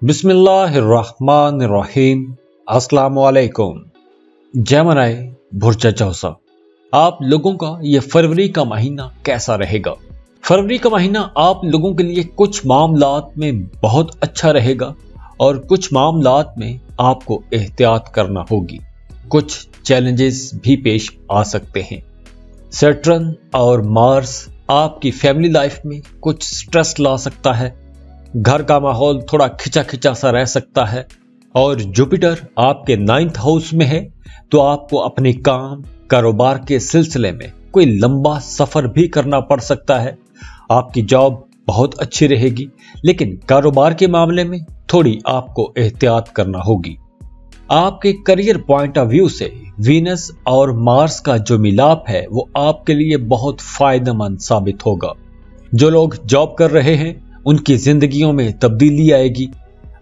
बिस्मिल्लाहिर्रहमानिर्रहीम। अस्सलामुअलैकुम। जेमिनी बुर्ज आप लोगों का ये फरवरी का महीना कैसा रहेगा? फरवरी का महीना आप लोगों के लिए कुछ मामलात में बहुत अच्छा रहेगा और कुछ मामलात में आपको एहतियात करना होगी। कुछ चैलेंजेस भी पेश आ सकते हैं। सैटर्न और मार्स आपकी फैमिली लाइफ में कुछ स्ट्रेस ला सकता है। घर का माहौल थोड़ा खिंचा खिंचा सा रह सकता है और जुपिटर आपके 9th हाउस में है, तो आपको अपने काम कारोबार के सिलसिले में कोई लंबा सफर भी करना पड़ सकता है। आपकी जॉब बहुत अच्छी रहेगी, लेकिन कारोबार के मामले में थोड़ी आपको एहतियात करना होगी। आपके करियर पॉइंट ऑफ व्यू से वीनस और मार्स का जो मिलाप है वो आपके लिए बहुत फायदेमंद साबित होगा। जो लोग जॉब कर रहे हैं उनकी जिंदगियों में तब्दीली आएगी।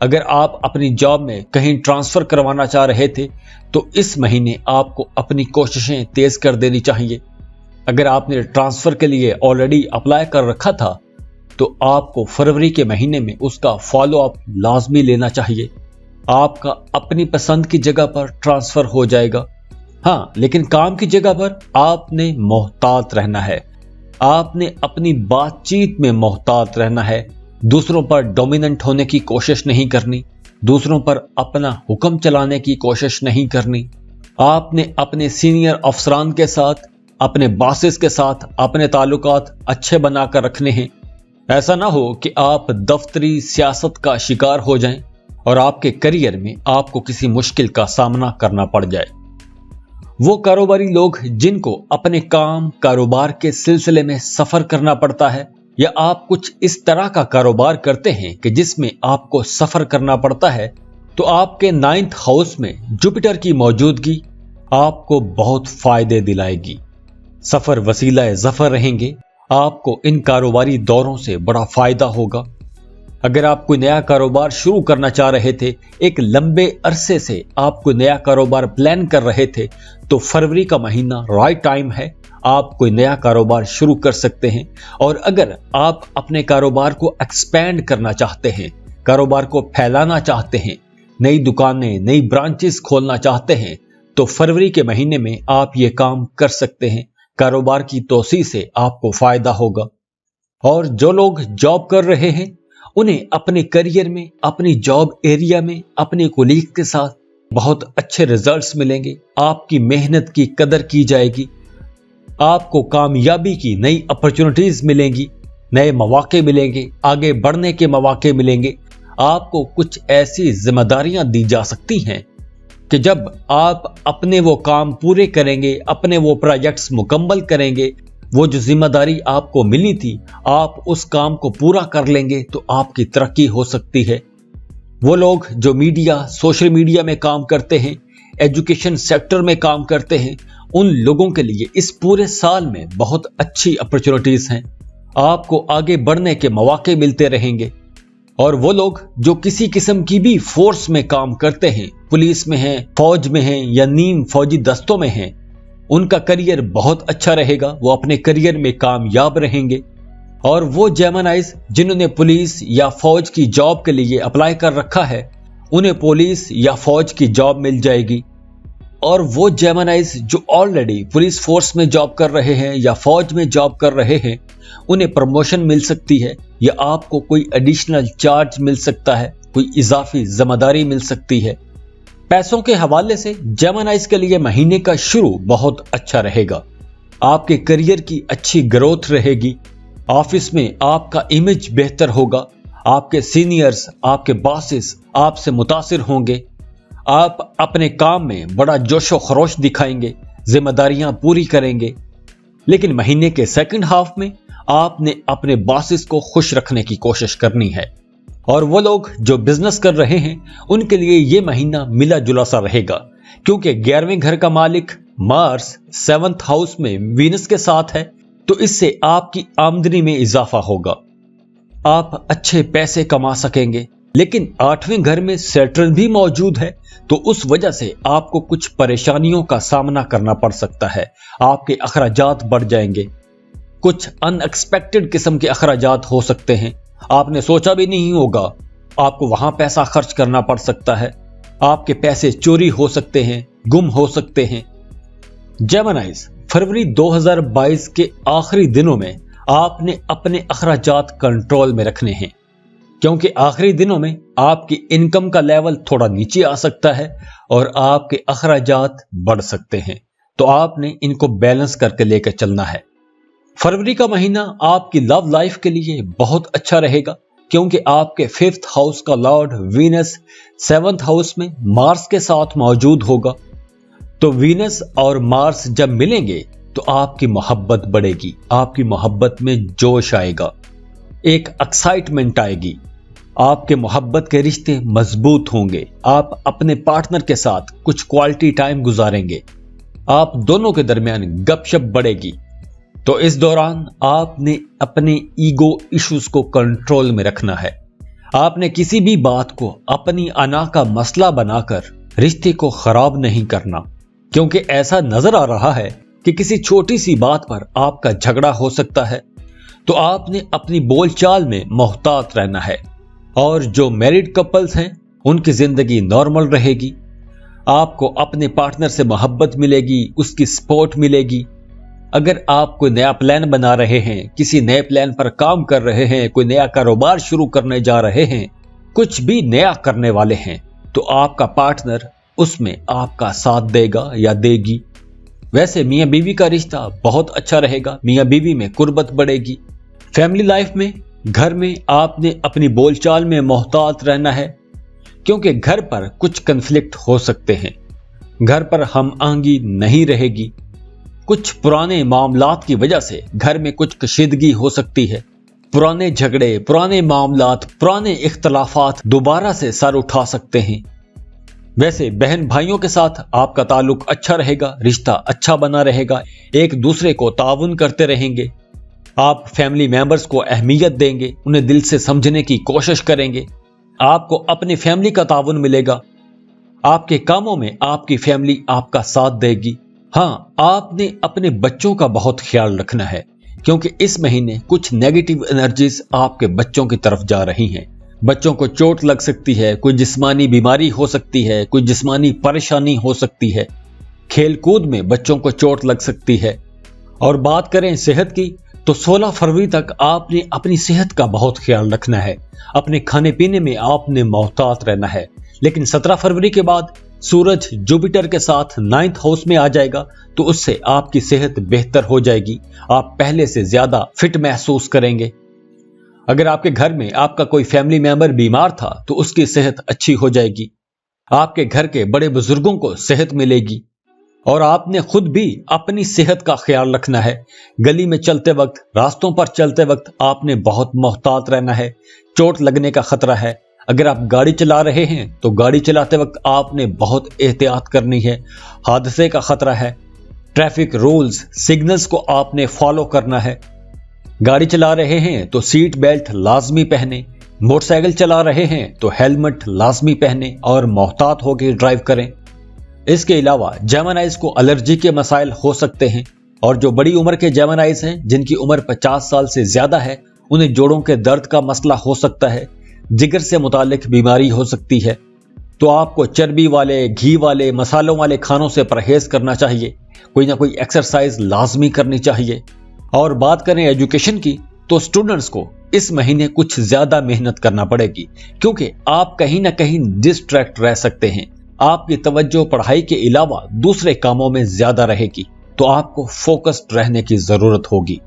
अगर आप अपनी जॉब में कहीं ट्रांसफर करवाना चाह रहे थे तो इस महीने आपको अपनी कोशिशें तेज कर देनी चाहिए। अगर आपने ट्रांसफर के लिए ऑलरेडी अप्लाई कर रखा था तो आपको फरवरी के महीने में उसका फॉलो अप लाजमी लेना चाहिए। आपका अपनी पसंद की जगह पर ट्रांसफर हो जाएगा। हाँ, लेकिन काम की जगह पर आपने मोहतात रहना है। आपने अपनी बातचीत में मोहतात रहना है। दूसरों पर डोमिनेंट होने की कोशिश नहीं करनी, दूसरों पर अपना हुक्म चलाने की कोशिश नहीं करनी। आपने अपने सीनियर अफसरान के साथ, अपने बॉसेस के साथ अपने ताल्लुकात अच्छे बनाकर रखने हैं। ऐसा ना हो कि आप दफ्तरी सियासत का शिकार हो जाएं और आपके करियर में आपको किसी मुश्किल का सामना करना पड़ जाए। वो कारोबारी लोग जिनको अपने काम कारोबार के सिलसिले में सफर करना पड़ता है, या आप कुछ इस तरह का कारोबार करते हैं कि जिसमें आपको सफर करना पड़ता है, तो आपके 9th हाउस में जुपिटर की मौजूदगी आपको बहुत फायदे दिलाएगी। सफर वसीला जफर रहेंगे। आपको इन कारोबारी दौरों से बड़ा फायदा होगा। अगर आप कोई नया कारोबार शुरू करना चाह रहे थे, एक लंबे अरसे से आप कोई नया कारोबार प्लान कर रहे थे, तो फरवरी का महीना राइट टाइम है। आप कोई नया कारोबार शुरू कर सकते हैं। और अगर आप अपने कारोबार को एक्सपैंड करना चाहते हैं, कारोबार को फैलाना चाहते हैं, नई दुकानें नई ब्रांचेस खोलना चाहते हैं, तो फरवरी के महीने में आप ये काम कर सकते हैं। कारोबार की तोसी से आपको फायदा होगा। और जो लोग जॉब कर रहे हैं उन्हें अपने करियर में, अपनी जॉब एरिया में, अपने कोलीग के साथ बहुत अच्छे रिजल्ट्स मिलेंगे। आपकी मेहनत की कदर की जाएगी। आपको कामयाबी की नई अपॉर्चुनिटीज मिलेंगी, नए मौके मिलेंगे, आगे बढ़ने के मौके मिलेंगे। आपको कुछ ऐसी जिम्मेदारियां दी जा सकती हैं कि जब आप अपने वो काम पूरे करेंगे, अपने वो प्रोजेक्ट्स मुकम्मल करेंगे, वो जो जिम्मेदारी आपको मिली थी, आप उस काम को पूरा कर लेंगे तो आपकी तरक्की हो सकती है। वो लोग जो मीडिया, सोशल मीडिया में काम करते हैं, एजुकेशन सेक्टर में काम करते हैं, उन लोगों के लिए इस पूरे साल में बहुत अच्छी अपॉर्चुनिटीज हैं। आपको आगे बढ़ने के मौके मिलते रहेंगे। और वो लोग जो किसी किस्म की भी फोर्स में काम करते हैं, पुलिस में हैं, फौज में हैं या नीम फौजी दस्तों में हैं, उनका करियर बहुत अच्छा रहेगा। वो अपने करियर में कामयाब रहेंगे। और वो जेमिनाइज जिन्होंने पुलिस या फौज की जॉब के लिए अप्लाई कर रखा है, उन्हें पुलिस या फौज की जॉब मिल जाएगी। और वो जेमिनाइज जो ऑलरेडी पुलिस फोर्स में जॉब कर रहे हैं या फौज में जॉब कर रहे हैं, उन्हें प्रमोशन मिल सकती है, या आपको कोई एडिशनल चार्ज मिल सकता है, कोई इजाफी जिम्मेदारी मिल सकती है। पैसों के हवाले से जेमिनाइज के लिए महीने का शुरू बहुत अच्छा रहेगा। आपके करियर की अच्छी ग्रोथ रहेगी। ऑफिस में आपका इमेज बेहतर होगा। आपके सीनियर्स, आपके बॉसेस आपसे मुतासिर होंगे। आप अपने काम में बड़ा जोशो खरोश दिखाएंगे, जिम्मेदारियां पूरी करेंगे। लेकिन महीने के सेकंड हाफ में आपने अपने बॉसेस को खुश रखने की कोशिश करनी है। और वो लोग जो बिजनेस कर रहे हैं उनके लिए ये महीना मिला जुला सा रहेगा, क्योंकि 11वें घर का मालिक मार्स 7th हाउस में वीनस के साथ है, तो इससे आपकी आमदनी में इजाफा होगा। आप अच्छे पैसे कमा सकेंगे। लेकिन 8वें घर में सैटर्न भी मौजूद है, तो उस वजह से आपको कुछ परेशानियों का सामना करना पड़ सकता है। आपके अखराजात बढ़ जाएंगे। कुछ अनएक्सपेक्टेड किस्म के अखराजात हो सकते हैं। आपने सोचा भी नहीं होगा आपको वहां पैसा खर्च करना पड़ सकता है, आपके पैसे चोरी हो सकते हैं, गुम हो सकते हैं। जेमिनाइज, फरवरी 2022 के आखिरी दिनों में आपने अपने अखराजात कंट्रोल में रखने हैं, क्योंकि आखिरी दिनों में आपकी इनकम का लेवल थोड़ा नीचे आ सकता है और आपके अखराजात बढ़ सकते हैं, तो आपने इनको बैलेंस करके लेकर चलना है। फरवरी का महीना आपकी लव लाइफ के लिए बहुत अच्छा रहेगा, क्योंकि आपके 5th हाउस का लॉर्ड वीनस 7th हाउस में मार्स के साथ मौजूद होगा। तो वीनस और मार्स जब मिलेंगे तो आपकी मोहब्बत बढ़ेगी, आपकी मोहब्बत में जोश आएगा, एक एक्साइटमेंट आएगी, आपके मोहब्बत के रिश्ते मजबूत होंगे, आप अपने पार्टनर के साथ कुछ क्वालिटी टाइम गुजारेंगे, आप दोनों के दरमियान गपशप बढ़ेगी। तो इस दौरान आपने अपने ईगो इश्यूज को कंट्रोल में रखना है। आपने किसी भी बात को अपनी अना का मसला बनाकर रिश्ते को खराब नहीं करना, क्योंकि ऐसा नजर आ रहा है कि किसी छोटी सी बात पर आपका झगड़ा हो सकता है। तो आपने अपनी बोलचाल में मोहतात रहना है। और जो मैरिड कपल्स हैं उनकी जिंदगी नॉर्मल रहेगी, आपको अपने पार्टनर से मोहब्बत मिलेगी, उसकी सपोर्ट मिलेगी। अगर आप कोई नया प्लान बना रहे हैं, किसी नए प्लान पर काम कर रहे हैं, कोई नया कारोबार शुरू करने जा रहे हैं, कुछ भी नया करने वाले हैं, तो आपका पार्टनर उसमें आपका साथ देगा या देगी। वैसे मियां बीवी का रिश्ता बहुत अच्छा रहेगा, मियां बीवी में कुर्बत बढ़ेगी। फैमिली लाइफ में, घर में आपने अपनी बोलचाल में मोहतात रहना है, क्योंकि घर पर कुछ कन्फ्लिक्ट हो सकते हैं, घर पर हम आहंगी नहीं रहेगी, कुछ पुराने मामलात की वजह से घर में कुछ कशीदगी हो सकती है। पुराने झगड़े, पुराने मामलात, पुराने इख्तलाफात दोबारा से सर उठा सकते हैं। वैसे बहन भाइयों के साथ आपका ताल्लुक अच्छा रहेगा, रिश्ता अच्छा बना रहेगा, एक दूसरे को ताउन करते रहेंगे, आप फैमिली मेंबर्स को अहमियत देंगे, उन्हें दिल से समझने की कोशिश करेंगे, आपको अपनी फैमिली का ताउन मिलेगा, आपके कामों में आपकी फैमिली आपका साथ देगी। हाँ, आपने अपने बच्चों का बहुत ख्याल रखना है, क्योंकि इस महीने कुछ नेगेटिव एनर्जीज आपके बच्चों की तरफ जा रही हैं। बच्चों को चोट लग सकती है, कोई जिस्मानी बीमारी हो सकती है, कोई जिस्मानी परेशानी हो सकती है, खेल कूद में बच्चों को चोट लग सकती है। और बात करें सेहत की, तो 16 फरवरी तक आपने अपनी सेहत का बहुत ख्याल रखना है, अपने खाने पीने में आपने मोहतात रहना है। लेकिन 17 फरवरी के बाद सूरज जुपिटर के साथ 9th हाउस में आ जाएगा, तो उससे आपकी सेहत बेहतर हो जाएगी, आप पहले से ज्यादा फिट महसूस करेंगे। अगर आपके घर में आपका कोई फैमिली मेंबर बीमार था तो उसकी सेहत अच्छी हो जाएगी, आपके घर के बड़े बुजुर्गों को सेहत मिलेगी। और आपने खुद भी अपनी सेहत का ख्याल रखना है। गली में चलते वक्त, रास्तों पर चलते वक्त आपने बहुत मोहतात रहना है, चोट लगने का खतरा है। अगर आप गाड़ी चला रहे हैं तो गाड़ी चलाते वक्त आपने बहुत एहतियात करनी है, हादसे का खतरा है। ट्रैफिक रूल्स, सिग्नल्स को आपने फॉलो करना है। गाड़ी चला रहे हैं तो सीट बेल्ट लाजमी पहने, मोटरसाइकिल चला रहे हैं तो हेलमेट लाजमी पहने और मोहतात होकर ड्राइव करें। इसके अलावा जेमिनाइज को एलर्जी के मसाइल हो सकते हैं, और जो बड़ी उम्र के जेमिनाइज हैं जिनकी उम्र 50 साल से ज्यादा है, उन्हें जोड़ों के दर्द का मसला हो सकता है, जिगर से मुतालिक बीमारी हो सकती है। तो आपको चर्बी वाले, घी वाले, मसालों वाले खानों से परहेज करना चाहिए, कोई ना कोई एक्सरसाइज लाजमी करनी चाहिए। और बात करें एजुकेशन की, तो स्टूडेंट्स को इस महीने कुछ ज्यादा मेहनत करना पड़ेगी, क्योंकि आप कहीं ना कहीं डिस्ट्रैक्ट रह सकते हैं। आपकी तवज्जो पढ़ाई के अलावा दूसरे कामों में ज्यादा रहेगी, तो आपको फोकस्ड रहने की जरूरत होगी।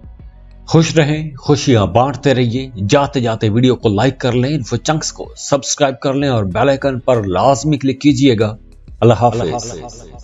खुश रहें, खुशियां बांटते रहिए। जाते जाते वीडियो को लाइक कर लें, इन्फो चंक्स को सब्सक्राइब कर लें और बेल आइकन पर लाजमी क्लिक कीजिएगा। अल्लाह हाफिज।